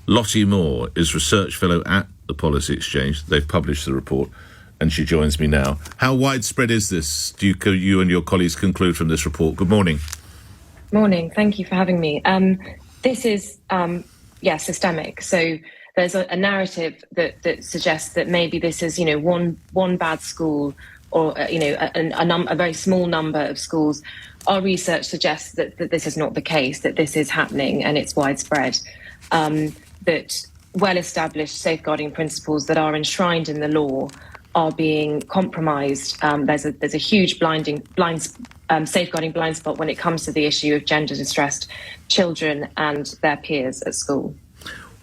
Lottie Moore is Research Fellow at the Policy Exchange. They've published the report, and she joins me now. How widespread is this, do you and your colleagues conclude from this report? Good morning. Morning. Thank you for having me. This is, systemic. So there's a narrative that suggests that maybe this is, one bad school or, a very small number of schools. Our research suggests that this is not the case, that this is happening and it's widespread, that well-established safeguarding principles that are enshrined in the law are being compromised. There's a huge safeguarding blind spot when it comes to the issue of gender-distressed children and their peers at school.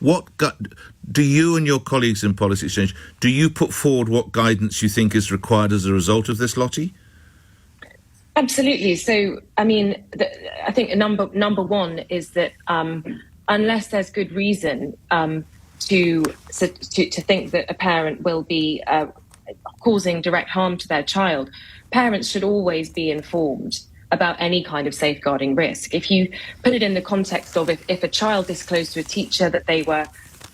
Do you and your colleagues in Policy Exchange, do you put forward what guidance you think is required as a result of this, Lottie? Absolutely. So, I think number one is that unless there's good reason to think that a parent will be causing direct harm to their child, parents should always be informed about any kind of safeguarding risk. If you put it in the context of if a child disclosed to a teacher that they were,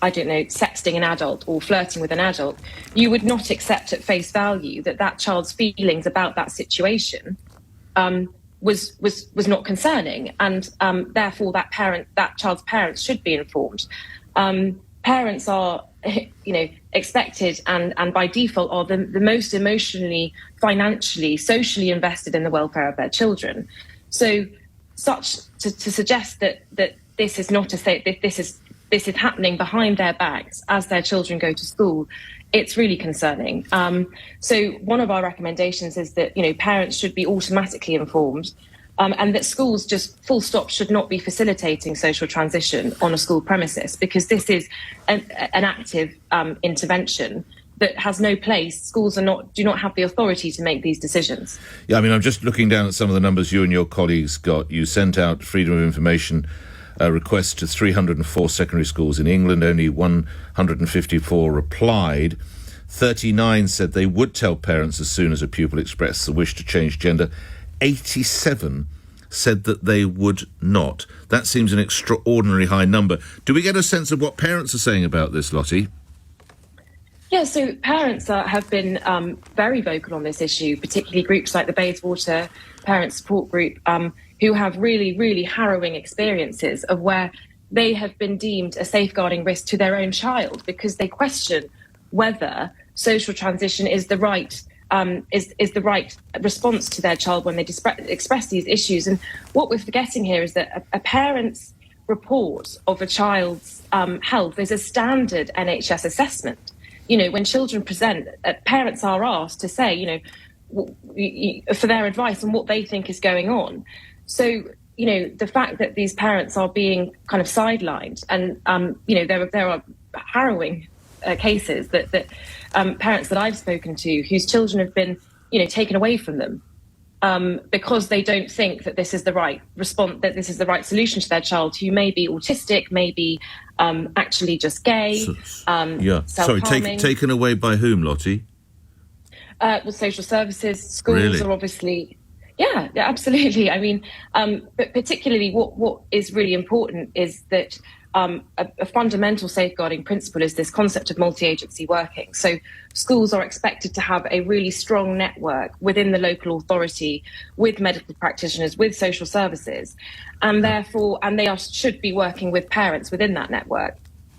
sexting an adult or flirting with an adult, you would not accept at face value that child's feelings about that situation was not concerning, and therefore that child's parents should be informed. Parents are, expected and by default are the most emotionally, financially, socially invested in the welfare of their children. So, to suggest that this is not this is happening behind their backs as their children go to school, it's really concerning. So, one of our recommendations is that parents should be automatically informed. And that schools just full stop should not be facilitating social transition on a school premises, because this is an active intervention that has no place. Schools do not have the authority to make these decisions. Yeah, I'm just looking down at some of the numbers you and your colleagues got. You sent out Freedom of Information requests to 304 secondary schools in England. Only 154 replied. 39 said they would tell parents as soon as a pupil expressed the wish to change gender. 87 said that they would not. That seems an extraordinarily high number. Do we get a sense of what parents are saying about this, Lottie? Yeah, so parents have been very vocal on this issue, particularly groups like the Bayswater Parent Support Group, who have really, really harrowing experiences of where they have been deemed a safeguarding risk to their own child because they question whether social transition is the right is the right response to their child when they express these issues. And what we're forgetting here is that a parent's report of a child's health is a standard NHS assessment. When children present, parents are asked to say, for their advice on what they think is going on. So, the fact that these parents are being kind of sidelined and, there are harrowing cases that parents that I've spoken to whose children have been, taken away from them because they don't think that this is the right response, that this is the right solution to their child, who may be autistic, maybe actually just gay, Sorry, taken away by whom, Lottie? Well, social services, schools really? Are obviously... Yeah, absolutely. But particularly what is really important is that a fundamental safeguarding principle is this concept of multi-agency working. So schools are expected to have a really strong network within the local authority with medical practitioners, with social services, and therefore, should be working with parents within that network.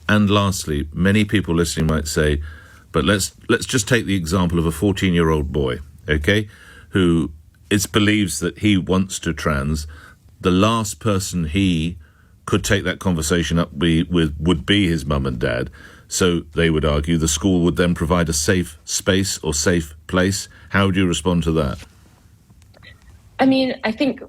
And lastly, many people listening might say, but let's just take the example of a 14-year-old boy, okay, who believes that he wants to trans. The last person he could take that conversation up with would be his mum and dad. So they would argue the school would then provide a safe space or safe place. How would you respond to that? I think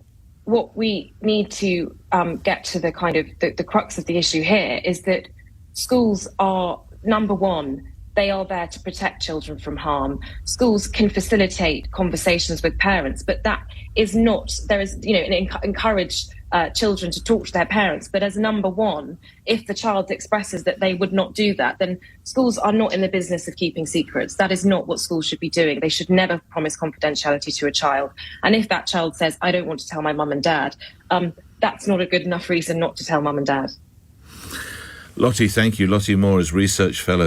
what we need to get to the kind of the crux of the issue here is that schools are, number one, they are there to protect children from harm. Schools can facilitate conversations with parents, but that is not, there is, encourage children to talk to their parents. But as number one, if the child expresses that they would not do that, then schools are not in the business of keeping secrets. That is not what schools should be doing. They should never promise confidentiality to a child. And if that child says, I don't want to tell my mum and dad, that's not a good enough reason not to tell mum and dad. Lottie, thank you. Lottie Moore is Research Fellow